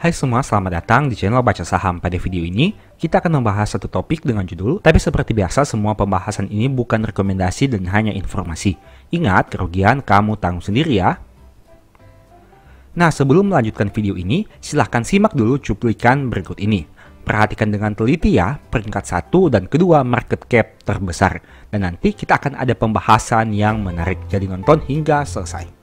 Hai semua, selamat datang di channel Baca Saham. Pada video ini, kita akan membahas satu topik dengan judul, tapi seperti biasa semua pembahasan ini bukan rekomendasi dan hanya informasi. Ingat, kerugian kamu tanggung sendiri ya. Nah, sebelum melanjutkan video ini, silahkan simak dulu cuplikan berikut ini. Perhatikan dengan teliti ya, peringkat 1 dan kedua market cap terbesar. Dan nanti kita akan ada pembahasan yang menarik, jadi nonton hingga selesai.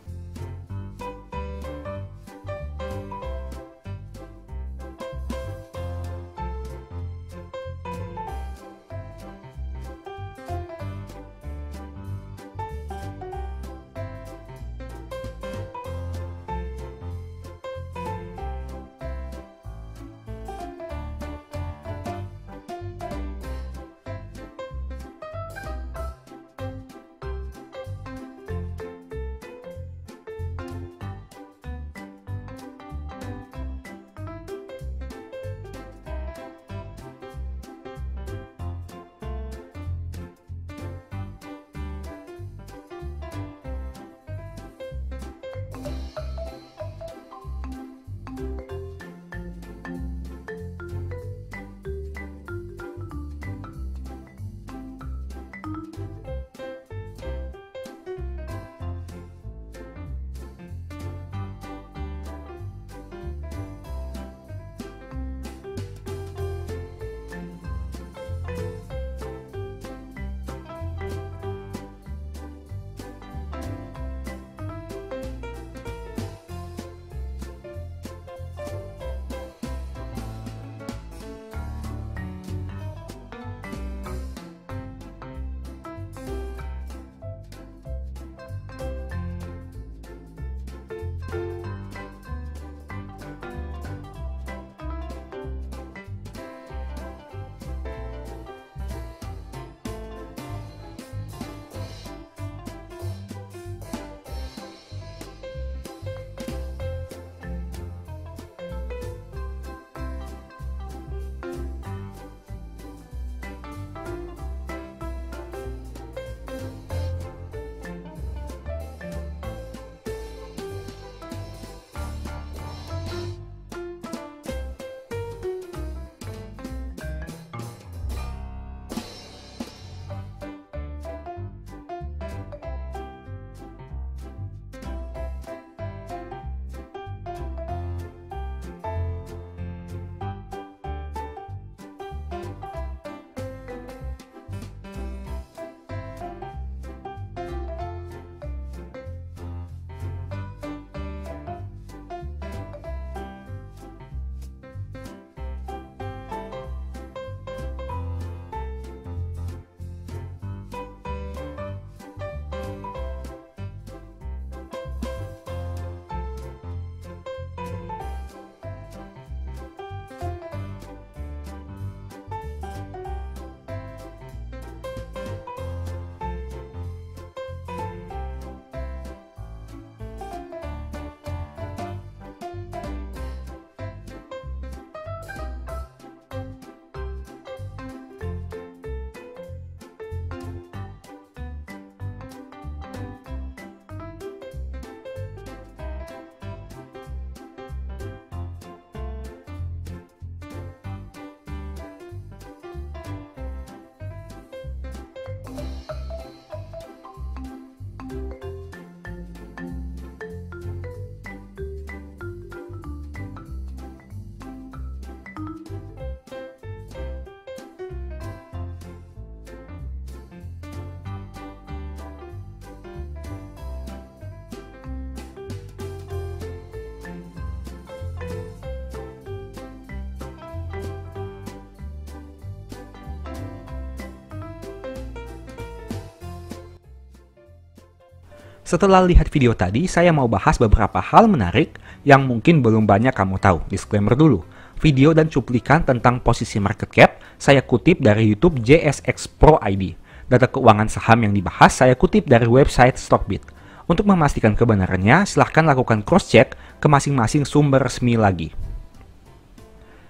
Setelah lihat video tadi, saya mau bahas beberapa hal menarik yang mungkin belum banyak kamu tahu. Disclaimer dulu, video dan cuplikan tentang posisi market cap saya kutip dari YouTube JSX Pro ID. Data keuangan saham yang dibahas saya kutip dari website Stockbit. Untuk memastikan kebenarannya, silahkan lakukan cross-check ke masing-masing sumber resmi lagi.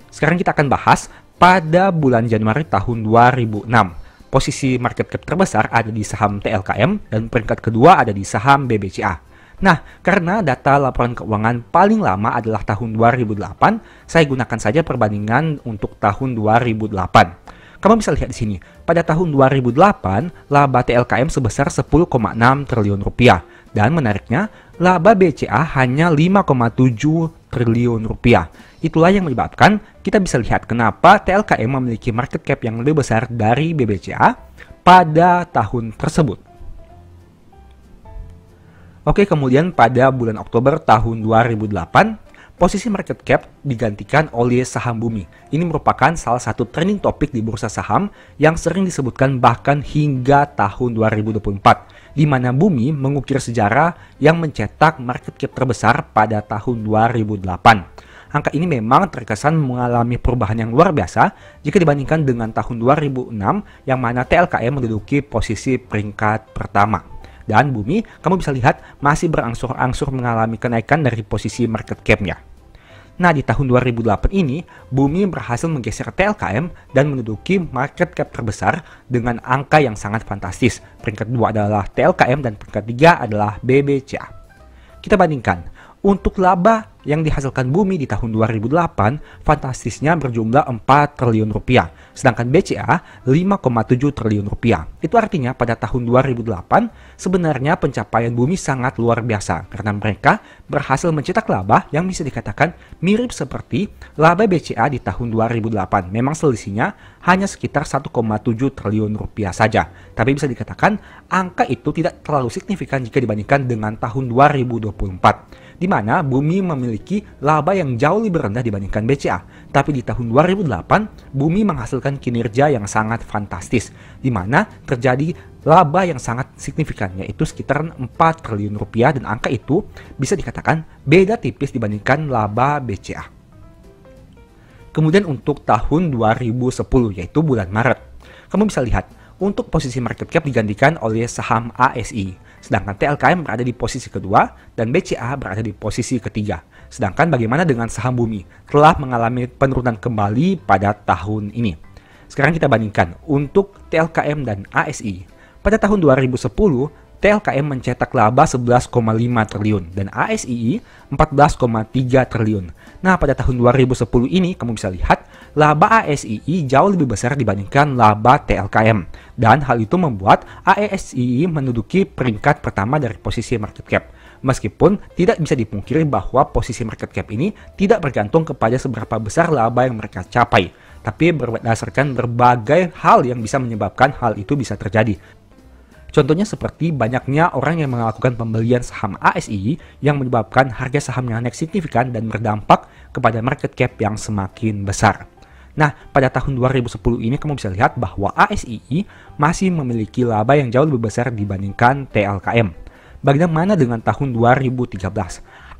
Sekarang kita akan bahas pada bulan Januari tahun 2006. Posisi market cap terbesar ada di saham TLKM dan peringkat kedua ada di saham BBCA. Nah, karena data laporan keuangan paling lama adalah tahun 2008, saya gunakan saja perbandingan untuk tahun 2008. Kamu bisa lihat di sini, pada tahun 2008, laba TLKM sebesar 10,6 triliun rupiah. Dan menariknya, laba BCA hanya 5,7 triliun rupiah. Itulah yang menyebabkan kita bisa lihat kenapa TLKM memiliki market cap yang lebih besar dari BBCA pada tahun tersebut. Oke, kemudian pada bulan Oktober tahun 2008, posisi market cap digantikan oleh saham Bumi. Ini merupakan salah satu trending topik di bursa saham yang sering disebutkan bahkan hingga tahun 2024, di mana Bumi mengukir sejarah yang mencetak market cap terbesar pada tahun 2008. Angka ini memang terkesan mengalami perubahan yang luar biasa jika dibandingkan dengan tahun 2006 yang mana TLKM menduduki posisi peringkat pertama. Dan Bumi, kamu bisa lihat, masih berangsur-angsur mengalami kenaikan dari posisi market cap-nya. Nah, di tahun 2008 ini, Bumi berhasil menggeser TLKM dan menduduki market cap terbesar dengan angka yang sangat fantastis. Peringkat 2 adalah TLKM dan peringkat 3 adalah BBCA. Kita bandingkan. Untuk laba yang dihasilkan Bumi di tahun 2008, fantastisnya berjumlah 4 triliun rupiah, sedangkan BCA 5,7 triliun rupiah. Itu artinya pada tahun 2008, sebenarnya pencapaian Bumi sangat luar biasa, karena mereka berhasil mencetak laba yang bisa dikatakan mirip seperti laba BCA di tahun 2008. Memang selisihnya hanya sekitar 1,7 triliun rupiah saja, tapi bisa dikatakan angka itu tidak terlalu signifikan jika dibandingkan dengan tahun 2024. Di mana Bumi memiliki laba yang jauh lebih rendah dibandingkan BCA. Tapi di tahun 2008, Bumi menghasilkan kinerja yang sangat fantastis, di mana terjadi laba yang sangat signifikan, yaitu sekitar 4 triliun rupiah, dan angka itu bisa dikatakan beda tipis dibandingkan laba BCA. Kemudian untuk tahun 2010, yaitu bulan Maret, kamu bisa lihat, untuk posisi market cap digantikan oleh saham ASI, sedangkan TLKM berada di posisi kedua dan BCA berada di posisi ketiga. Sedangkan bagaimana dengan saham Bumi? Telah mengalami penurunan kembali pada tahun ini. Sekarang kita bandingkan untuk TLKM dan ASI. Pada tahun 2010, TLKM mencetak laba 11,5 triliun dan ASI 14,3 triliun. Nah, pada tahun 2010 ini kamu bisa lihat laba ASI jauh lebih besar dibandingkan laba TLKM. Dan hal itu membuat ASI menduduki peringkat pertama dari posisi market cap. Meskipun tidak bisa dipungkiri bahwa posisi market cap ini tidak bergantung kepada seberapa besar laba yang mereka capai, tapi berdasarkan berbagai hal yang bisa menyebabkan hal itu bisa terjadi. Contohnya seperti banyaknya orang yang melakukan pembelian saham ASI yang menyebabkan harga sahamnya naik signifikan dan berdampak kepada market cap yang semakin besar. Nah, pada tahun 2010 ini kamu bisa lihat bahwa ASI masih memiliki laba yang jauh lebih besar dibandingkan TLKM. Bagaimana dengan tahun 2013?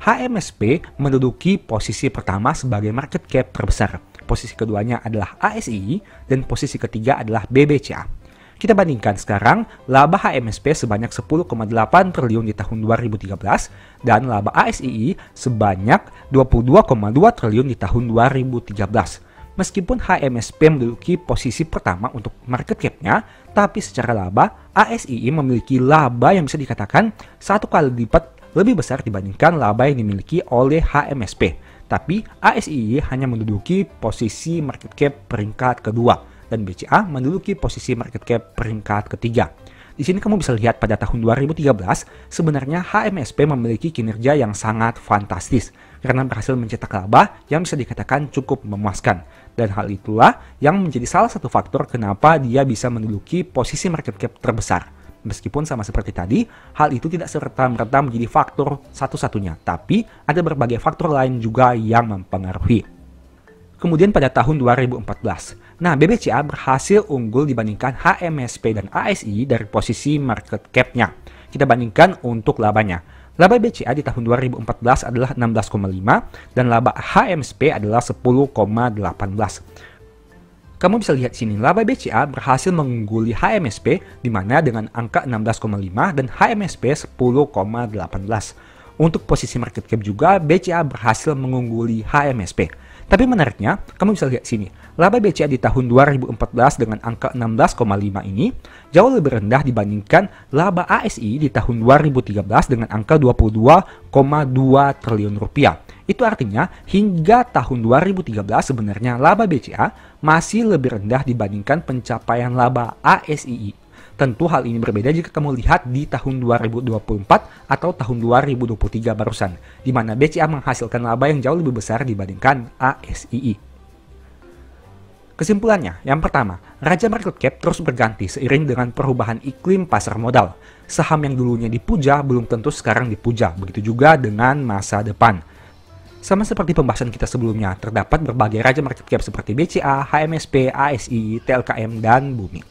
HMSP menduduki posisi pertama sebagai market cap terbesar. Posisi keduanya adalah ASI dan posisi ketiga adalah BBCA. Kita bandingkan sekarang laba HMSP sebanyak 10,8 triliun di tahun 2013 dan laba ASI sebanyak 22,2 triliun di tahun 2013. Meskipun HMSP menduduki posisi pertama untuk market cap-nya, tapi secara laba, ASI memiliki laba yang bisa dikatakan 1 kali lipat lebih besar dibandingkan laba yang dimiliki oleh HMSP. Tapi ASI hanya menduduki posisi market cap peringkat kedua dan BCA menduduki posisi market cap peringkat ketiga. Di sini kamu bisa lihat pada tahun 2013, sebenarnya HMSP memiliki kinerja yang sangat fantastis karena berhasil mencetak laba yang bisa dikatakan cukup memuaskan. Dan hal itulah yang menjadi salah satu faktor kenapa dia bisa menduduki posisi market cap terbesar. Meskipun sama seperti tadi, hal itu tidak serta-merta menjadi faktor satu-satunya, tapi ada berbagai faktor lain juga yang mempengaruhi. Kemudian pada tahun 2014, BBCA berhasil unggul dibandingkan HMSP dan ASI dari posisi market cap-nya. Kita bandingkan untuk labanya. Laba BCA di tahun 2014 adalah 16,5 dan laba HMSP adalah 10,18. Kamu bisa lihat sini, laba BCA berhasil mengungguli HMSP di mana dengan angka 16,5 dan HMSP 10,18. Untuk posisi market cap juga BCA berhasil mengungguli HMSP. Tapi menariknya, kamu bisa lihat sini, Laba BCA di tahun 2014 dengan angka 16,5 ini jauh lebih rendah dibandingkan laba ASI di tahun 2013 dengan angka 22,2 triliun rupiah. Itu artinya hingga tahun 2013 sebenarnya laba BCA masih lebih rendah dibandingkan pencapaian laba ASII. Tentu hal ini berbeda jika kamu lihat di tahun 2024 atau tahun 2023 barusan, di mana BCA menghasilkan laba yang jauh lebih besar dibandingkan ASII. Kesimpulannya, yang pertama, raja market cap terus berganti seiring dengan perubahan iklim pasar modal. Saham yang dulunya dipuja belum tentu sekarang dipuja, begitu juga dengan masa depan. Sama seperti pembahasan kita sebelumnya, terdapat berbagai raja market cap seperti BCA, HMSP, ASI, TLKM, dan Bumi.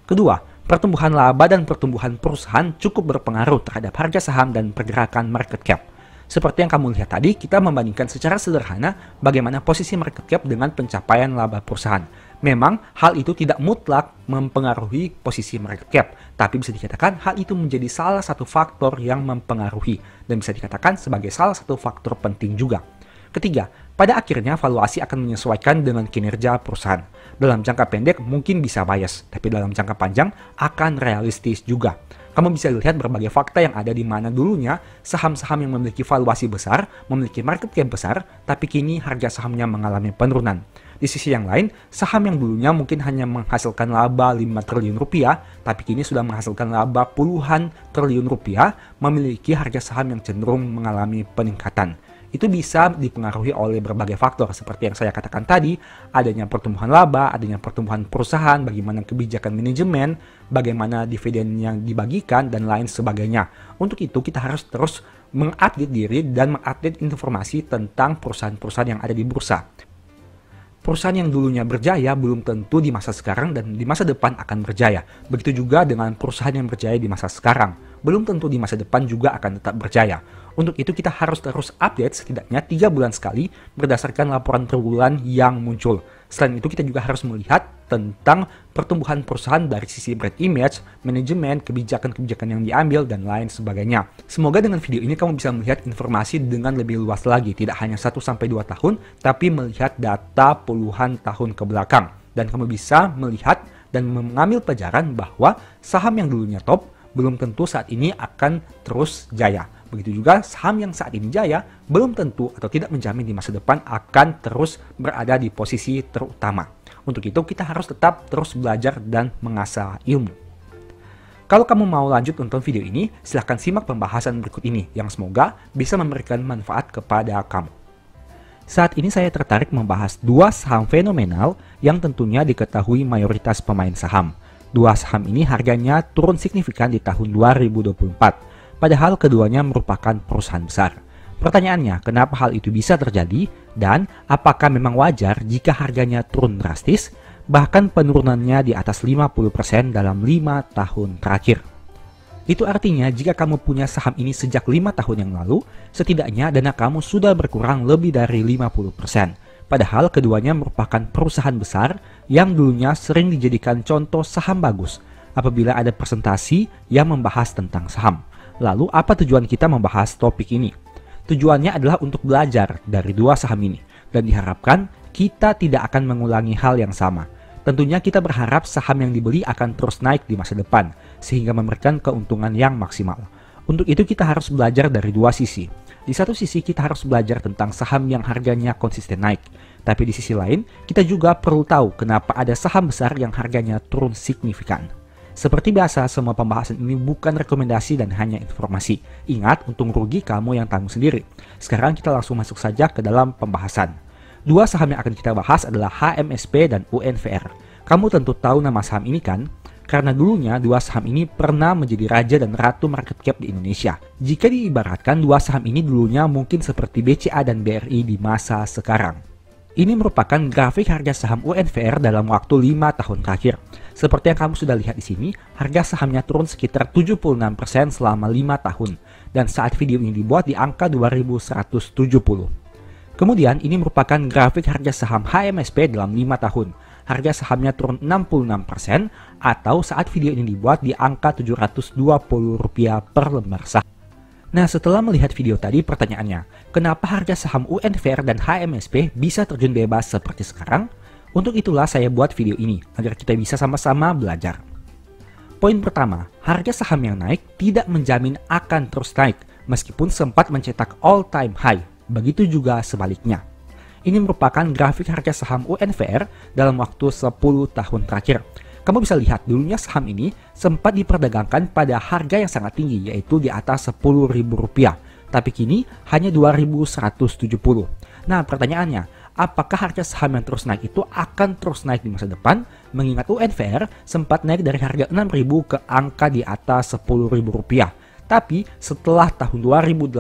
Kedua, pertumbuhan laba dan pertumbuhan perusahaan cukup berpengaruh terhadap harga saham dan pergerakan market cap. Seperti yang kamu lihat tadi, kita membandingkan secara sederhana bagaimana posisi market cap dengan pencapaian laba perusahaan. Memang hal itu tidak mutlak mempengaruhi posisi market cap, tapi bisa dikatakan hal itu menjadi salah satu faktor yang mempengaruhi dan bisa dikatakan sebagai salah satu faktor penting juga. Ketiga, pada akhirnya valuasi akan menyesuaikan dengan kinerja perusahaan. Dalam jangka pendek mungkin bisa bias, tapi dalam jangka panjang akan realistis juga. Kamu bisa lihat berbagai fakta yang ada di mana dulunya saham-saham yang memiliki valuasi besar, memiliki market cap besar, tapi kini harga sahamnya mengalami penurunan. Di sisi yang lain, saham yang dulunya mungkin hanya menghasilkan laba 5 triliun rupiah, tapi kini sudah menghasilkan laba puluhan triliun rupiah, memiliki harga saham yang cenderung mengalami peningkatan. Itu bisa dipengaruhi oleh berbagai faktor seperti yang saya katakan tadi, adanya pertumbuhan laba, adanya pertumbuhan perusahaan, bagaimana kebijakan manajemen, bagaimana dividen yang dibagikan, dan lain sebagainya. Untuk itu kita harus terus mengupdate diri dan mengupdate informasi tentang perusahaan-perusahaan yang ada di bursa. Perusahaan yang dulunya berjaya belum tentu di masa sekarang dan di masa depan akan berjaya. Begitu juga dengan perusahaan yang berjaya di masa sekarang, belum tentu di masa depan juga akan tetap berjaya. Untuk itu kita harus terus update setidaknya 3 bulan sekali berdasarkan laporan per bulan yang muncul. Selain itu kita juga harus melihat tentang pertumbuhan perusahaan dari sisi brand image, manajemen, kebijakan-kebijakan yang diambil, dan lain sebagainya. Semoga dengan video ini kamu bisa melihat informasi dengan lebih luas lagi, tidak hanya 1-2 tahun, tapi melihat data puluhan tahun ke belakang. Dan kamu bisa melihat dan mengambil pelajaran bahwa saham yang dulunya top belum tentu saat ini akan terus jaya. Begitu juga saham yang saat ini jaya belum tentu atau tidak menjamin di masa depan akan terus berada di posisi terutama. Untuk itu kita harus tetap terus belajar dan mengasah ilmu. Kalau kamu mau lanjut nonton video ini, silahkan simak pembahasan berikut ini yang semoga bisa memberikan manfaat kepada kamu. Saat ini saya tertarik membahas 2 saham fenomenal yang tentunya diketahui mayoritas pemain saham. 2 saham ini harganya turun signifikan di tahun 2024. Padahal keduanya merupakan perusahaan besar. Pertanyaannya, kenapa hal itu bisa terjadi? Dan apakah memang wajar jika harganya turun drastis? Bahkan penurunannya di atas 50% dalam 5 tahun terakhir. Itu artinya jika kamu punya saham ini sejak 5 tahun yang lalu, setidaknya dana kamu sudah berkurang lebih dari 50%. Padahal keduanya merupakan perusahaan besar yang dulunya sering dijadikan contoh saham bagus apabila ada presentasi yang membahas tentang saham. Lalu apa tujuan kita membahas topik ini? Tujuannya adalah untuk belajar dari 2 saham ini dan diharapkan kita tidak akan mengulangi hal yang sama. Tentunya kita berharap saham yang dibeli akan terus naik di masa depan sehingga memberikan keuntungan yang maksimal. Untuk itu kita harus belajar dari 2 sisi. Di satu sisi kita harus belajar tentang saham yang harganya konsisten naik. Tapi di sisi lain kita juga perlu tahu kenapa ada saham besar yang harganya turun signifikan. Seperti biasa, semua pembahasan ini bukan rekomendasi dan hanya informasi. Ingat, untung rugi kamu yang tanggung sendiri. Sekarang kita langsung masuk saja ke dalam pembahasan. 2 saham yang akan kita bahas adalah HMSP dan UNVR. Kamu tentu tahu nama saham ini kan? Karena dulunya 2 saham ini pernah menjadi raja dan ratu market cap di Indonesia. Jika diibaratkan 2 saham ini dulunya mungkin seperti BCA dan BRI di masa sekarang. Ini merupakan grafik harga saham UNVR dalam waktu 5 tahun terakhir. Seperti yang kamu sudah lihat di sini, harga sahamnya turun sekitar 76% selama 5 tahun. Dan saat video ini dibuat di angka 2170. Kemudian ini merupakan grafik harga saham HMSP dalam 5 tahun. Harga sahamnya turun 66% atau saat video ini dibuat di angka Rp720 per lembar saham. Nah, setelah melihat video tadi, pertanyaannya, kenapa harga saham UNVR dan HMSP bisa terjun bebas seperti sekarang? Untuk itulah saya buat video ini, agar kita bisa sama-sama belajar. Poin pertama, harga saham yang naik tidak menjamin akan terus naik, meskipun sempat mencetak all-time high. Begitu juga sebaliknya. Ini merupakan grafik harga saham UNVR dalam waktu 10 tahun terakhir. Kamu bisa lihat dulunya saham ini sempat diperdagangkan pada harga yang sangat tinggi, yaitu di atas Rp10.000. Tapi kini hanya Rp2.170. Nah, pertanyaannya, apakah harga saham yang terus naik itu akan terus naik di masa depan? Mengingat UNVR sempat naik dari harga Rp6.000 ke angka di atas Rp10.000. Tapi setelah tahun 2018,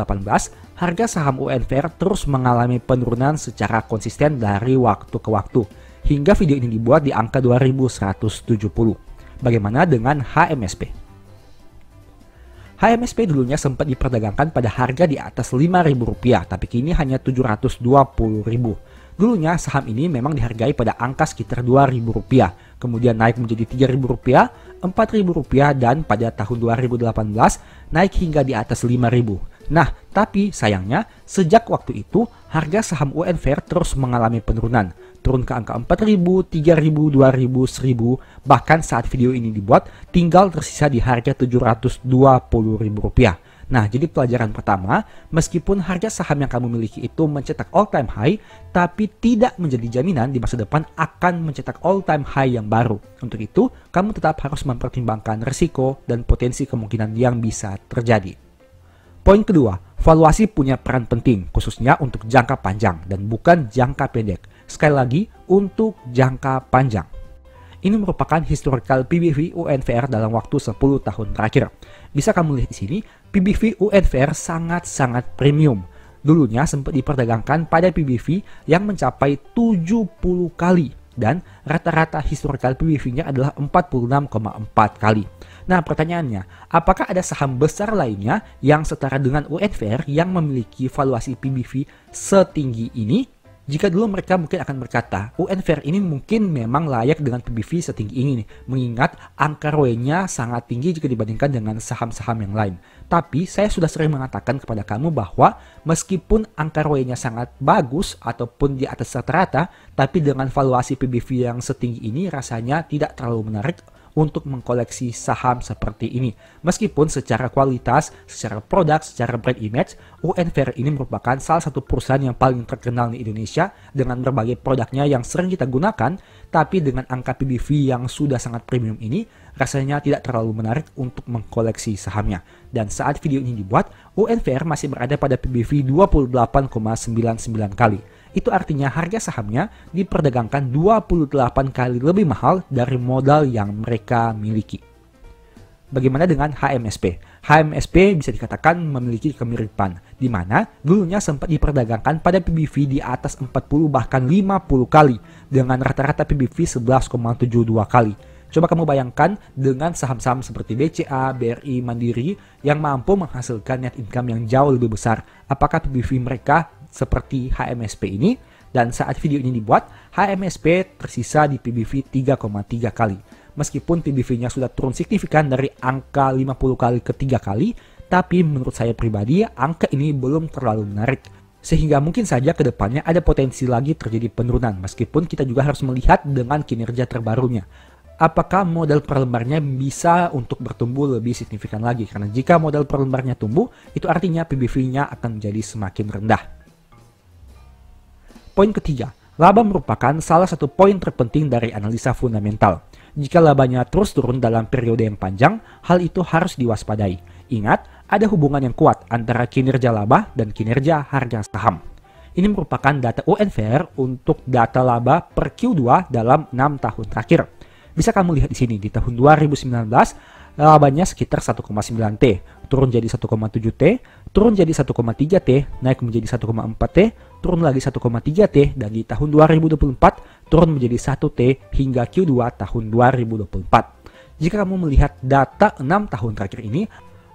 harga saham UNVR terus mengalami penurunan secara konsisten dari waktu ke waktu. Hingga video ini dibuat di angka 2170. Bagaimana dengan HMSP? HMSP dulunya sempat diperdagangkan pada harga di atas Rp5.000, tapi kini hanya Rp720.000. Dulunya saham ini memang dihargai pada angka sekitar Rp2.000, kemudian naik menjadi Rp3.000, Rp4.000, dan pada tahun 2018 naik hingga di atas Rp5.000. Nah, tapi sayangnya sejak waktu itu harga saham UNVR terus mengalami penurunan, turun ke angka Rp4.000, Rp3.000, Rp2.000, Rp1.000, bahkan saat video ini dibuat tinggal tersisa di harga Rp720.000. Nah, jadi pelajaran pertama, meskipun harga saham yang kamu miliki itu mencetak all-time high, tapi tidak menjadi jaminan di masa depan akan mencetak all-time high yang baru. Untuk itu, kamu tetap harus mempertimbangkan risiko dan potensi kemungkinan yang bisa terjadi. Poin kedua, valuasi punya peran penting, khususnya untuk jangka panjang dan bukan jangka pendek. Sekali lagi, untuk jangka panjang. Ini merupakan historical PBV UNVR dalam waktu 10 tahun terakhir. Bisa kamu lihat di sini, PBV UNVR sangat-sangat premium. Dulunya sempat diperdagangkan pada PBV yang mencapai 70 kali. Dan rata-rata historical PBV-nya adalah 46,4 kali. Nah, pertanyaannya, apakah ada saham besar lainnya yang setara dengan UNVR yang memiliki valuasi PBV setinggi ini? Jika dulu mereka mungkin akan berkata, UNVR ini mungkin memang layak dengan PBV setinggi ini nih, mengingat angka ROE-nya sangat tinggi jika dibandingkan dengan saham-saham yang lain. Tapi saya sudah sering mengatakan kepada kamu bahwa meskipun angka ROE-nya sangat bagus ataupun di atas rata-rata, tapi dengan valuasi PBV yang setinggi ini rasanya tidak terlalu menarik untuk mengkoleksi saham seperti ini. Meskipun secara kualitas, secara produk, secara brand image, UNVR ini merupakan salah satu perusahaan yang paling terkenal di Indonesia dengan berbagai produknya yang sering kita gunakan, tapi dengan angka PBV yang sudah sangat premium ini, rasanya tidak terlalu menarik untuk mengkoleksi sahamnya. Dan saat video ini dibuat, UNVR masih berada pada PBV 28,99 kali. Itu artinya harga sahamnya diperdagangkan 28 kali lebih mahal dari modal yang mereka miliki. Bagaimana dengan HMSP? HMSP bisa dikatakan memiliki kemiripan, di mana dulunya sempat diperdagangkan pada PBV di atas 40 bahkan 50 kali, dengan rata-rata PBV 11,72 kali. Coba kamu bayangkan dengan saham-saham seperti BCA, BRI, Mandiri yang mampu menghasilkan net income yang jauh lebih besar. Apakah PBV mereka seperti HMSP ini? Dan saat video ini dibuat, HMSP tersisa di PBV 3,3 kali. Meskipun PBV-nya sudah turun signifikan dari angka 50 kali ke 3 kali, tapi menurut saya pribadi, angka ini belum terlalu menarik. Sehingga mungkin saja ke depannya ada potensi lagi terjadi penurunan, meskipun kita juga harus melihat dengan kinerja terbarunya. Apakah modal per lembarnya bisa untuk bertumbuh lebih signifikan lagi? Karena jika modal per lembarnya tumbuh, itu artinya PBV-nya akan menjadi semakin rendah. Poin ketiga, laba merupakan salah satu poin terpenting dari analisa fundamental. Jika labanya terus turun dalam periode yang panjang, hal itu harus diwaspadai. Ingat, ada hubungan yang kuat antara kinerja laba dan kinerja harga saham. Ini merupakan data UNVR untuk data laba per Q2 dalam 6 tahun terakhir. Bisa kamu lihat di sini, di tahun 2019, labanya sekitar 1,9T, turun jadi 1,7T, turun jadi 1,3T, naik menjadi 1,4T, turun lagi 1,3T, dan di tahun 2024 turun menjadi 1T hingga Q2 tahun 2024. Jika kamu melihat data 6 tahun terakhir ini,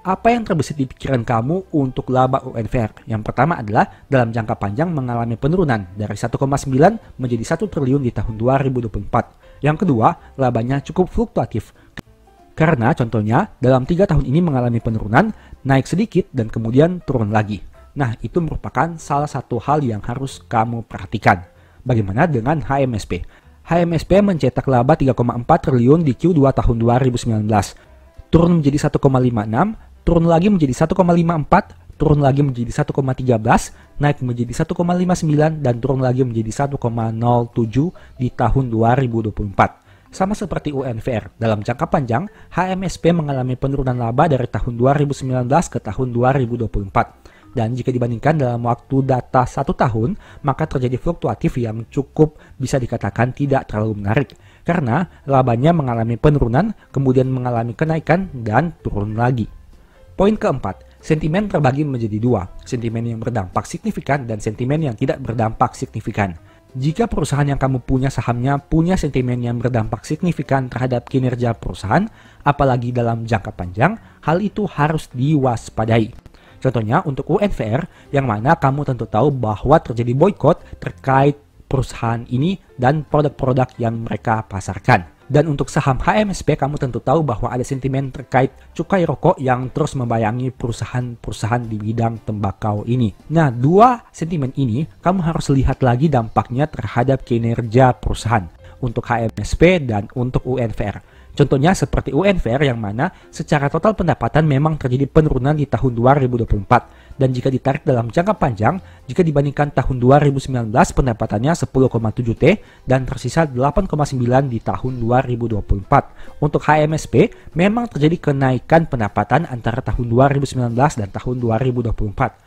apa yang terbesit di pikiran kamu untuk laba UNVR? Yang pertama adalah dalam jangka panjang mengalami penurunan dari 1,9 menjadi 1 triliun di tahun 2024. Yang kedua, labanya cukup fluktuatif. Karena contohnya dalam 3 tahun ini mengalami penurunan, naik sedikit dan kemudian turun lagi. Nah, itu merupakan salah satu hal yang harus kamu perhatikan. Bagaimana dengan HMSP? HMSP mencetak laba 3,4 triliun di Q2 tahun 2019. Turun menjadi 1,56, turun lagi menjadi 1,54, turun lagi menjadi 1,13, naik menjadi 1,59, dan turun lagi menjadi 1,07 di tahun 2024. Sama seperti UNVR, dalam jangka panjang, HMSP mengalami penurunan laba dari tahun 2019 ke tahun 2024. Dan jika dibandingkan dalam waktu data 1 tahun, maka terjadi fluktuatif yang cukup bisa dikatakan tidak terlalu menarik. Karena labanya mengalami penurunan, kemudian mengalami kenaikan, dan turun lagi. Poin keempat, sentimen terbagi menjadi dua, sentimen yang berdampak signifikan dan sentimen yang tidak berdampak signifikan. Jika perusahaan yang kamu punya sahamnya punya sentimen yang berdampak signifikan terhadap kinerja perusahaan, apalagi dalam jangka panjang, hal itu harus diwaspadai. Contohnya untuk UNVR, yang mana kamu tentu tahu bahwa terjadi boykot terkait perusahaan ini dan produk-produk yang mereka pasarkan. Dan untuk saham HMSP, kamu tentu tahu bahwa ada sentimen terkait cukai rokok yang terus membayangi perusahaan-perusahaan di bidang tembakau ini. Nah, dua sentimen ini kamu harus lihat lagi dampaknya terhadap kinerja perusahaan untuk HMSP dan untuk UNVR. Contohnya seperti UNVR yang mana secara total pendapatan memang terjadi penurunan di tahun 2024. Dan jika ditarik dalam jangka panjang, jika dibandingkan tahun 2019 pendapatannya 10,7 T dan tersisa 8,9 di tahun 2024. Untuk HMSP memang terjadi kenaikan pendapatan antara tahun 2019 dan tahun 2024.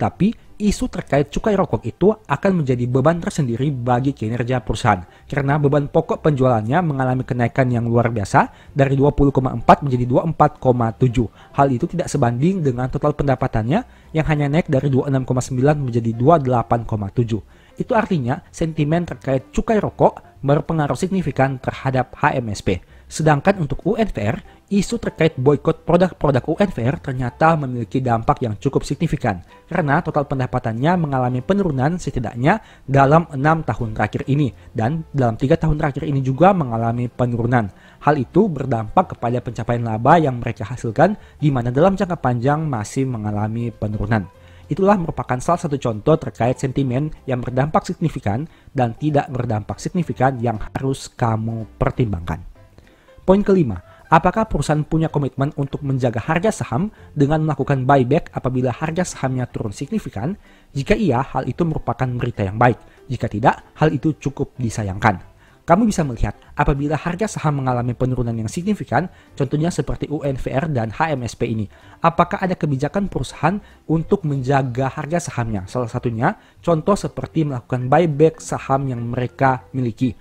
Tapi isu terkait cukai rokok itu akan menjadi beban tersendiri bagi kinerja perusahaan karena beban pokok penjualannya mengalami kenaikan yang luar biasa dari 20,4 menjadi 24,7. Hal itu tidak sebanding dengan total pendapatannya yang hanya naik dari 26,9 menjadi 28,7. Itu artinya sentimen terkait cukai rokok berpengaruh signifikan terhadap HMSP. Sedangkan untuk UNVR, isu terkait boykot produk-produk UNVR ternyata memiliki dampak yang cukup signifikan karena total pendapatannya mengalami penurunan setidaknya dalam 6 tahun terakhir ini dan dalam 3 tahun terakhir ini juga mengalami penurunan. Hal itu berdampak kepada pencapaian laba yang mereka hasilkan di mana dalam jangka panjang masih mengalami penurunan. Itulah merupakan salah satu contoh terkait sentimen yang berdampak signifikan dan tidak berdampak signifikan yang harus kamu pertimbangkan. Poin kelima, apakah perusahaan punya komitmen untuk menjaga harga saham dengan melakukan buyback apabila harga sahamnya turun signifikan? Jika iya, hal itu merupakan berita yang baik. Jika tidak, hal itu cukup disayangkan. Kamu bisa melihat apabila harga saham mengalami penurunan yang signifikan, contohnya seperti UNVR dan HMSP ini. Apakah ada kebijakan perusahaan untuk menjaga harga sahamnya? Salah satunya, contoh seperti melakukan buyback saham yang mereka miliki.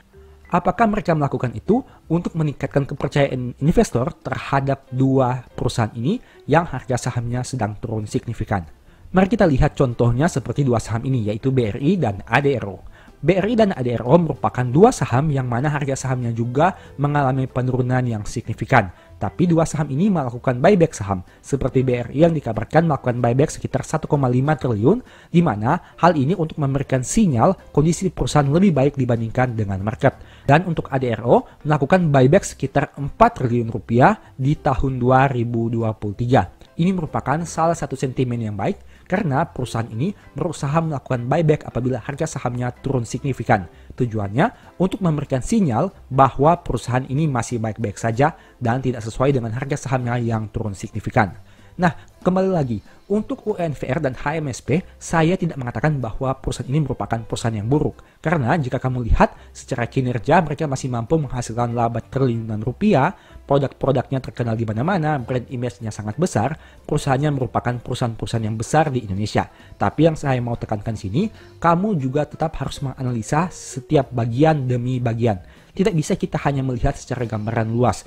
Apakah mereka melakukan itu untuk meningkatkan kepercayaan investor terhadap dua perusahaan ini yang harga sahamnya sedang turun signifikan? Mari kita lihat contohnya seperti dua saham ini, yaitu BRI dan ADRO. BRI dan ADRO merupakan dua saham yang mana harga sahamnya juga mengalami penurunan yang signifikan. Tapi dua saham ini melakukan buyback saham, seperti BRI yang dikabarkan melakukan buyback sekitar 1,5 triliun, di mana hal ini untuk memberikan sinyal kondisi perusahaan lebih baik dibandingkan dengan market. Dan untuk ADRO melakukan buyback sekitar 4 triliun rupiah di tahun 2023. Ini merupakan salah satu sentimen yang baik karena perusahaan ini berusaha melakukan buyback apabila harga sahamnya turun signifikan. Tujuannya untuk memberikan sinyal bahwa perusahaan ini masih baik-baik saja dan tidak sesuai dengan harga sahamnya yang turun signifikan. Nah, kembali lagi, untuk UNVR dan HMSP, saya tidak mengatakan bahwa perusahaan ini merupakan perusahaan yang buruk. Karena jika kamu lihat secara kinerja, mereka masih mampu menghasilkan laba triliunan rupiah, produk-produknya terkenal di mana-mana, brand image-nya sangat besar, perusahaannya merupakan perusahaan-perusahaan yang besar di Indonesia. Tapi yang saya mau tekankan sini, kamu juga tetap harus menganalisa setiap bagian demi bagian. Tidak bisa kita hanya melihat secara gambaran luas.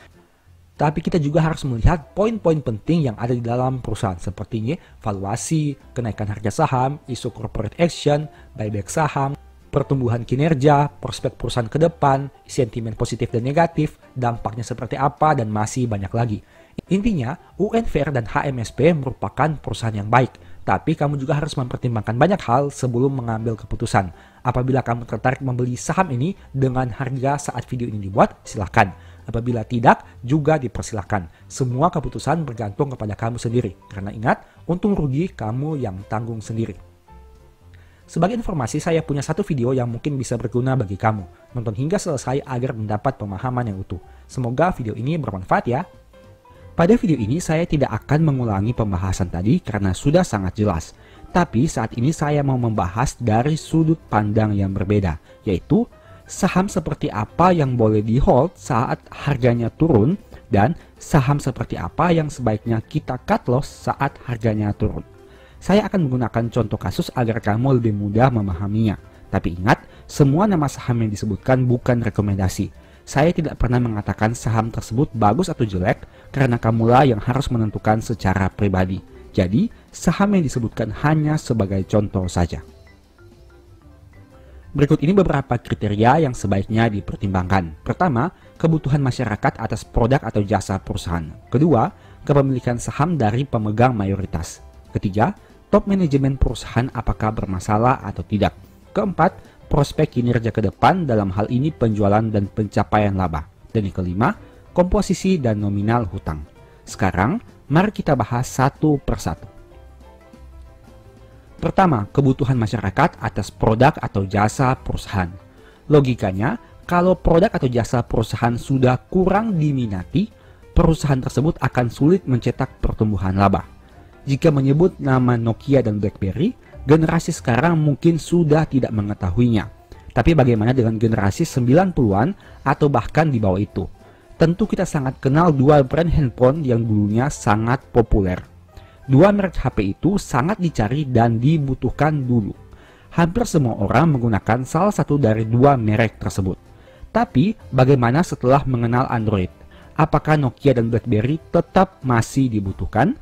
Tapi kita juga harus melihat poin-poin penting yang ada di dalam perusahaan seperti valuasi, kenaikan harga saham, isu corporate action, buyback saham, pertumbuhan kinerja, prospek perusahaan ke depan, sentimen positif dan negatif, dampaknya seperti apa, dan masih banyak lagi. Intinya, UNVR dan HMSP merupakan perusahaan yang baik, tapi kamu juga harus mempertimbangkan banyak hal sebelum mengambil keputusan. Apabila kamu tertarik membeli saham ini dengan harga saat video ini dibuat, silakan. Apabila tidak, juga dipersilakan. Semua keputusan bergantung kepada kamu sendiri. Karena ingat, untung rugi kamu yang tanggung sendiri. Sebagai informasi, saya punya satu video yang mungkin bisa berguna bagi kamu. Nonton hingga selesai agar mendapat pemahaman yang utuh. Semoga video ini bermanfaat ya. Pada video ini saya tidak akan mengulangi pembahasan tadi karena sudah sangat jelas. Tapi saat ini saya mau membahas dari sudut pandang yang berbeda, yaitu saham seperti apa yang boleh di hold saat harganya turun dan saham seperti apa yang sebaiknya kita cut loss saat harganya turun. Saya akan menggunakan contoh kasus agar kamu lebih mudah memahaminya. Tapi ingat, semua nama saham yang disebutkan bukan rekomendasi. Saya tidak pernah mengatakan saham tersebut bagus atau jelek karena kamulah yang harus menentukan secara pribadi. Jadi, saham yang disebutkan hanya sebagai contoh saja. Berikut ini beberapa kriteria yang sebaiknya dipertimbangkan. Pertama, kebutuhan masyarakat atas produk atau jasa perusahaan. Kedua, kepemilikan saham dari pemegang mayoritas. Ketiga, top manajemen perusahaan apakah bermasalah atau tidak. Keempat, prospek kinerja ke depan dalam hal ini penjualan dan pencapaian laba. Dan yang kelima, komposisi dan nominal hutang. Sekarang, mari kita bahas satu persatu. Pertama, kebutuhan masyarakat atas produk atau jasa perusahaan. Logikanya, kalau produk atau jasa perusahaan sudah kurang diminati, perusahaan tersebut akan sulit mencetak pertumbuhan laba. Jika menyebut nama Nokia dan BlackBerry, generasi sekarang mungkin sudah tidak mengetahuinya. Tapi bagaimana dengan generasi 90-an atau bahkan di bawah itu? Tentu kita sangat kenal dua brand handphone yang dulunya sangat populer. Dua merek HP itu sangat dicari dan dibutuhkan dulu. Hampir semua orang menggunakan salah satu dari dua merek tersebut. Tapi bagaimana setelah mengenal Android? Apakah Nokia dan BlackBerry tetap masih dibutuhkan?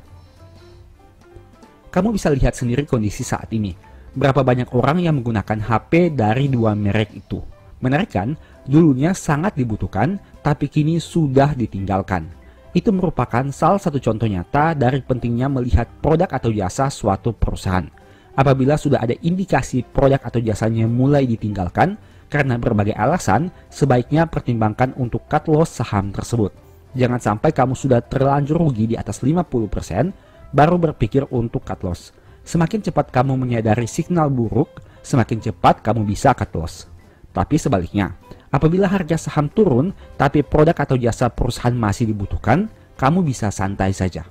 Kamu bisa lihat sendiri kondisi saat ini. Berapa banyak orang yang menggunakan HP dari dua merek itu. Menarik kan? Dulunya sangat dibutuhkan, tapi kini sudah ditinggalkan. Itu merupakan salah satu contoh nyata dari pentingnya melihat produk atau jasa suatu perusahaan. Apabila sudah ada indikasi produk atau jasanya mulai ditinggalkan, karena berbagai alasan, sebaiknya pertimbangkan untuk cut loss saham tersebut. Jangan sampai kamu sudah terlanjur rugi di atas 50%, baru berpikir untuk cut loss. Semakin cepat kamu menyadari signal buruk, semakin cepat kamu bisa cut loss. Tapi sebaliknya, apabila harga saham turun, tapi produk atau jasa perusahaan masih dibutuhkan, kamu bisa santai saja.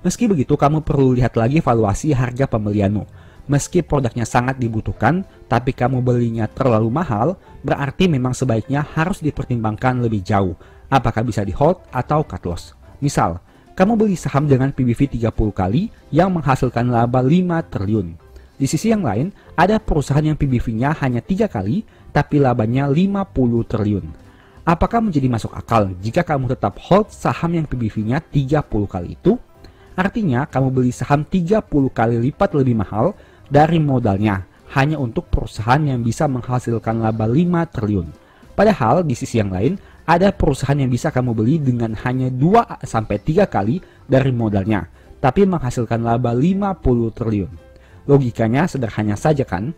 Meski begitu, kamu perlu lihat lagi valuasi harga pembelianmu. Meski produknya sangat dibutuhkan, tapi kamu belinya terlalu mahal, berarti memang sebaiknya harus dipertimbangkan lebih jauh, apakah bisa di hold atau cut loss. Misal, kamu beli saham dengan PBV 30 kali yang menghasilkan laba 5 triliun. Di sisi yang lain, ada perusahaan yang PBV-nya hanya 3 kali, tapi labanya 50 triliun. Apakah menjadi masuk akal jika kamu tetap hold saham yang PBV-nya 30 kali itu? Artinya, kamu beli saham 30 kali lipat lebih mahal dari modalnya, hanya untuk perusahaan yang bisa menghasilkan laba 5 triliun. Padahal, di sisi yang lain, ada perusahaan yang bisa kamu beli dengan hanya 2-3 kali dari modalnya, tapi menghasilkan laba 50 triliun. Logikanya sederhana saja kan?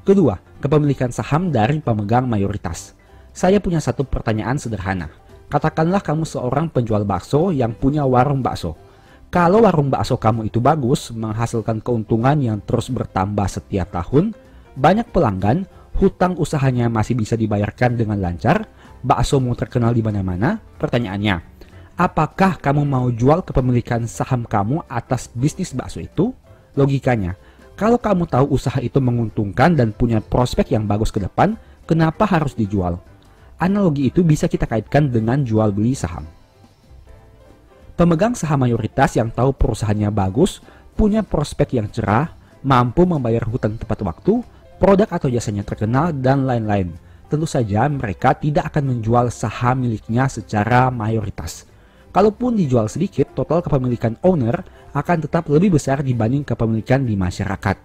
Kedua, kepemilikan saham dari pemegang mayoritas. Saya punya satu pertanyaan sederhana. Katakanlah kamu seorang penjual bakso yang punya warung bakso. Kalau warung bakso kamu itu bagus, menghasilkan keuntungan yang terus bertambah setiap tahun, banyak pelanggan, hutang usahanya masih bisa dibayarkan dengan lancar, baksomu terkenal di mana-mana, pertanyaannya, apakah kamu mau jual kepemilikan saham kamu atas bisnis bakso itu? Logikanya, kalau kamu tahu usaha itu menguntungkan dan punya prospek yang bagus ke depan, kenapa harus dijual? Analogi itu bisa kita kaitkan dengan jual beli saham. Pemegang saham mayoritas yang tahu perusahaannya bagus, punya prospek yang cerah, mampu membayar hutang tepat waktu, produk atau jasanya terkenal, dan lain-lain. Tentu saja mereka tidak akan menjual saham miliknya secara mayoritas. Kalaupun dijual sedikit, total kepemilikan owner akan tetap lebih besar dibanding kepemilikan di masyarakat.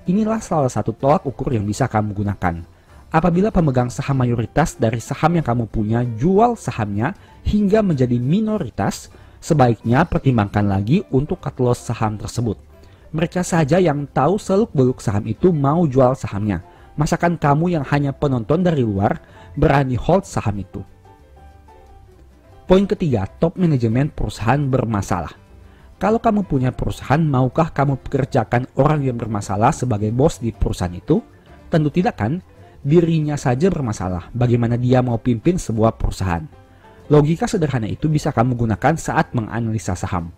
Inilah salah satu tolak ukur yang bisa kamu gunakan. Apabila pemegang saham mayoritas dari saham yang kamu punya jual sahamnya hingga menjadi minoritas, sebaiknya pertimbangkan lagi untuk cut loss saham tersebut. Mereka saja yang tahu seluk-beluk saham itu mau jual sahamnya. Masakan kamu yang hanya penonton dari luar berani hold saham itu? Poin ketiga, top manajemen perusahaan bermasalah. Kalau kamu punya perusahaan, maukah kamu pekerjakan orang yang bermasalah sebagai bos di perusahaan itu? Tentu tidak kan? Dirinya saja bermasalah, bagaimana dia mau pimpin sebuah perusahaan? Logika sederhana itu bisa kamu gunakan saat menganalisa saham.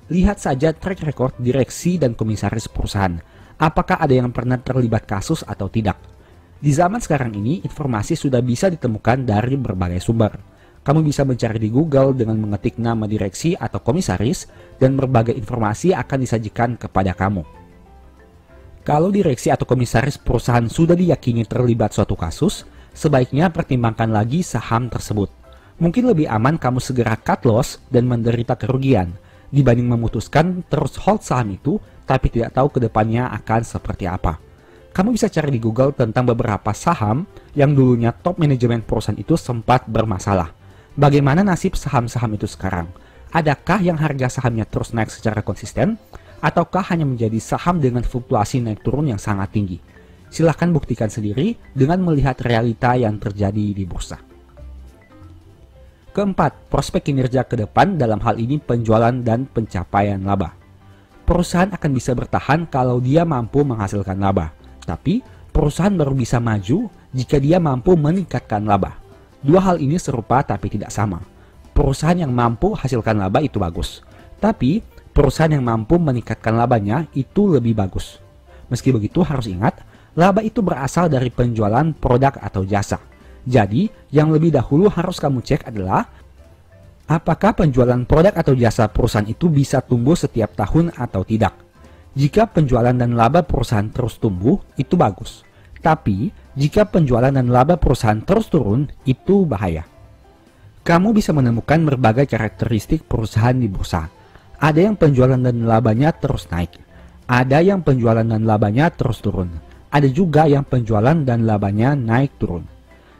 Lihat saja track record direksi dan komisaris perusahaan. Apakah ada yang pernah terlibat kasus atau tidak? Di zaman sekarang ini, informasi sudah bisa ditemukan dari berbagai sumber. Kamu bisa mencari di Google dengan mengetik nama direksi atau komisaris, dan berbagai informasi akan disajikan kepada kamu. Kalau direksi atau komisaris perusahaan sudah diyakini terlibat suatu kasus, sebaiknya pertimbangkan lagi saham tersebut. Mungkin lebih aman kamu segera cut loss dan menderita kerugian, dibanding memutuskan terus hold saham itu, tapi tidak tahu kedepannya akan seperti apa. Kamu bisa cari di Google tentang beberapa saham yang dulunya top manajemen perusahaan itu sempat bermasalah. Bagaimana nasib saham-saham itu sekarang? Adakah yang harga sahamnya terus naik secara konsisten? Ataukah hanya menjadi saham dengan fluktuasi naik turun yang sangat tinggi? Silahkan buktikan sendiri dengan melihat realita yang terjadi di bursa. Keempat, prospek kinerja ke depan, dalam hal ini penjualan dan pencapaian laba. Perusahaan akan bisa bertahan kalau dia mampu menghasilkan laba. Tapi, perusahaan baru bisa maju jika dia mampu meningkatkan laba. Dua hal ini serupa tapi tidak sama. Perusahaan yang mampu hasilkan laba itu bagus. Tapi, perusahaan yang mampu meningkatkan labanya itu lebih bagus. Meski begitu harus ingat, laba itu berasal dari penjualan produk atau jasa. Jadi, yang lebih dahulu harus kamu cek adalah apakah penjualan produk atau jasa perusahaan itu bisa tumbuh setiap tahun atau tidak. Jika penjualan dan laba perusahaan terus tumbuh, itu bagus. Tapi, jika penjualan dan laba perusahaan terus turun, itu bahaya. Kamu bisa menemukan berbagai karakteristik perusahaan di bursa. Ada yang penjualan dan labanya terus naik. Ada yang penjualan dan labanya terus turun. Ada juga yang penjualan dan labanya naik turun.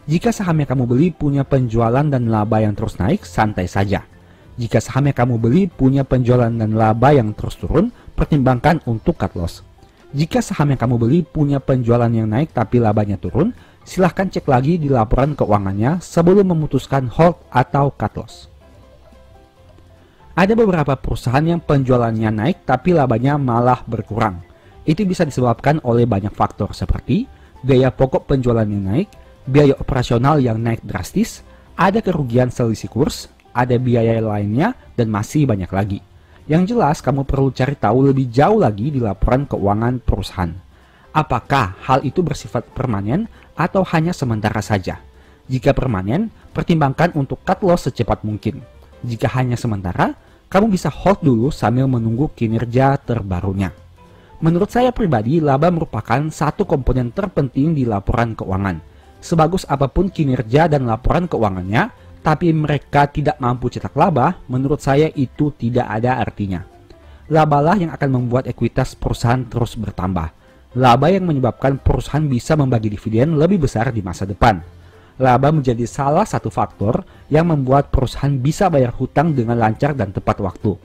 Jika saham yang kamu beli punya penjualan dan laba yang terus naik, santai saja. Jika saham yang kamu beli punya penjualan dan laba yang terus turun, pertimbangkan untuk cut loss. Jika saham yang kamu beli punya penjualan yang naik tapi labanya turun, silahkan cek lagi di laporan keuangannya sebelum memutuskan hold atau cut loss. Ada beberapa perusahaan yang penjualannya naik tapi labanya malah berkurang. Itu bisa disebabkan oleh banyak faktor seperti biaya pokok penjualan yang naik, biaya operasional yang naik drastis, ada kerugian selisih kurs, ada biaya lainnya, dan masih banyak lagi. Yang jelas, kamu perlu cari tahu lebih jauh lagi di laporan keuangan perusahaan. Apakah hal itu bersifat permanen atau hanya sementara saja? Jika permanen, pertimbangkan untuk cut loss secepat mungkin. Jika hanya sementara, kamu bisa hold dulu sambil menunggu kinerja terbarunya. Menurut saya pribadi, laba merupakan satu komponen terpenting di laporan keuangan. Sebagus apapun kinerja dan laporan keuangannya, tapi mereka tidak mampu cetak laba, menurut saya itu tidak ada artinya. Labalah yang akan membuat ekuitas perusahaan terus bertambah. Laba yang menyebabkan perusahaan bisa membagi dividen lebih besar di masa depan. Laba menjadi salah satu faktor yang membuat perusahaan bisa bayar hutang dengan lancar dan tepat waktu.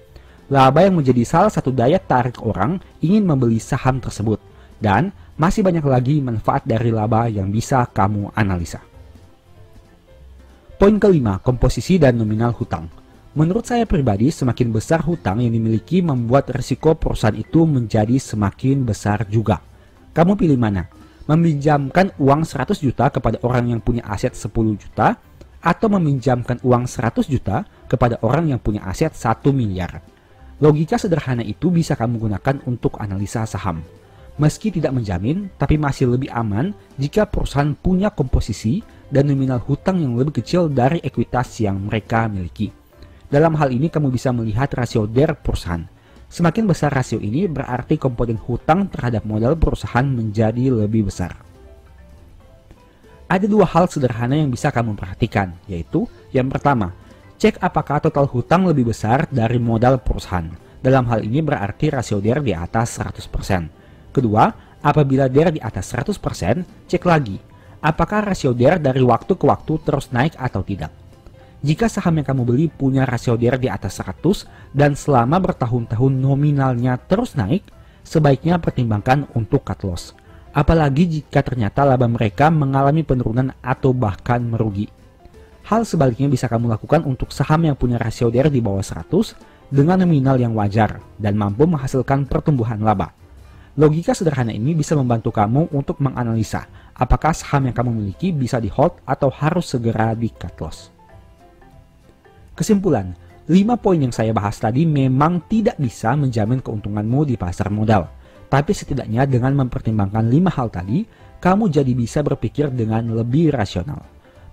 Laba yang menjadi salah satu daya tarik orang ingin membeli saham tersebut. Dan masih banyak lagi manfaat dari laba yang bisa kamu analisa. Poin kelima, komposisi dan nominal hutang. Menurut saya pribadi, semakin besar hutang yang dimiliki membuat risiko perusahaan itu menjadi semakin besar juga. Kamu pilih mana? Meminjamkan uang 100 juta kepada orang yang punya aset 10 juta atau meminjamkan uang 100 juta kepada orang yang punya aset 1 miliar. Logika sederhana itu bisa kamu gunakan untuk analisa saham. Meski tidak menjamin, tapi masih lebih aman jika perusahaan punya komposisi dan nominal hutang yang lebih kecil dari ekuitas yang mereka miliki. Dalam hal ini kamu bisa melihat rasio DER perusahaan. Semakin besar rasio ini berarti komponen hutang terhadap modal perusahaan menjadi lebih besar. Ada dua hal sederhana yang bisa kamu perhatikan, yaitu yang pertama, cek apakah total hutang lebih besar dari modal perusahaan. Dalam hal ini berarti rasio DER di atas 100%. Kedua, apabila DER di atas 100%, cek lagi, apakah rasio DER dari waktu ke waktu terus naik atau tidak. Jika saham yang kamu beli punya rasio DER di atas 100 dan selama bertahun-tahun nominalnya terus naik, sebaiknya pertimbangkan untuk cut loss. Apalagi jika ternyata laba mereka mengalami penurunan atau bahkan merugi. Hal sebaliknya bisa kamu lakukan untuk saham yang punya rasio DER di bawah 100 dengan nominal yang wajar dan mampu menghasilkan pertumbuhan laba. Logika sederhana ini bisa membantu kamu untuk menganalisa apakah saham yang kamu miliki bisa di hold atau harus segera di cut loss. Kesimpulan, 5 poin yang saya bahas tadi memang tidak bisa menjamin keuntunganmu di pasar modal. Tapi setidaknya dengan mempertimbangkan 5 hal tadi, kamu jadi bisa berpikir dengan lebih rasional.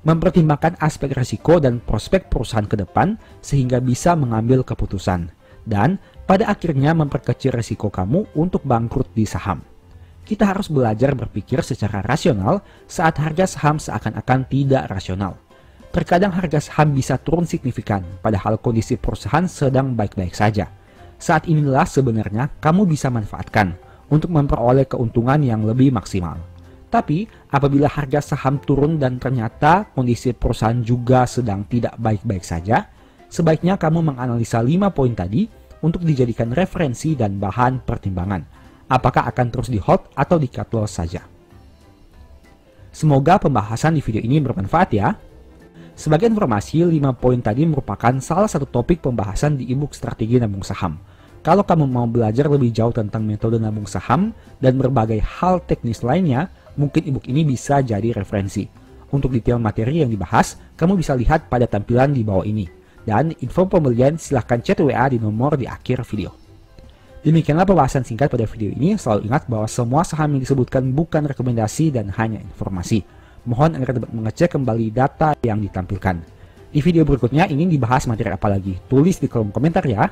Mempertimbangkan aspek risiko dan prospek perusahaan ke depan sehingga bisa mengambil keputusan. Dan pada akhirnya memperkecil risiko kamu untuk bangkrut di saham. Kita harus belajar berpikir secara rasional saat harga saham seakan-akan tidak rasional. Terkadang harga saham bisa turun signifikan padahal kondisi perusahaan sedang baik-baik saja. Saat inilah sebenarnya kamu bisa manfaatkan untuk memperoleh keuntungan yang lebih maksimal. Tapi apabila harga saham turun dan ternyata kondisi perusahaan juga sedang tidak baik-baik saja, sebaiknya kamu menganalisa 5 poin tadi untuk dijadikan referensi dan bahan pertimbangan. Apakah akan terus di hold atau di cut loss saja. Semoga pembahasan di video ini bermanfaat ya. Sebagai informasi, 5 poin tadi merupakan salah satu topik pembahasan di ebook Strategi Nabung Saham. Kalau kamu mau belajar lebih jauh tentang metode nabung saham dan berbagai hal teknis lainnya, mungkin ebook ini bisa jadi referensi. Untuk detail materi yang dibahas, kamu bisa lihat pada tampilan di bawah ini. Dan info pembelian silahkan chat WA di nomor di akhir video. Demikianlah pembahasan singkat pada video ini. Selalu ingat bahwa semua saham yang disebutkan bukan rekomendasi dan hanya informasi. Mohon agar dapat mengecek kembali data yang ditampilkan. Di video berikutnya ingin dibahas materi apa lagi? Tulis di kolom komentar ya.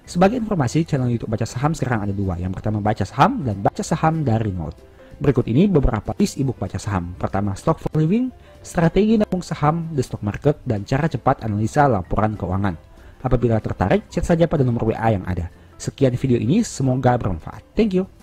Sebagai informasi, channel YouTube Baca Saham sekarang ada 2. Yang pertama Baca Saham dan Baca Saham dari Nol. Berikut ini beberapa list ebook Baca Saham. Pertama, Stock for Living, Strategi Nabung Saham, The Stock Market, dan Cara Cepat Analisa Laporan Keuangan. Apabila tertarik, chat saja pada nomor WA yang ada. Sekian video ini, semoga bermanfaat. Thank you.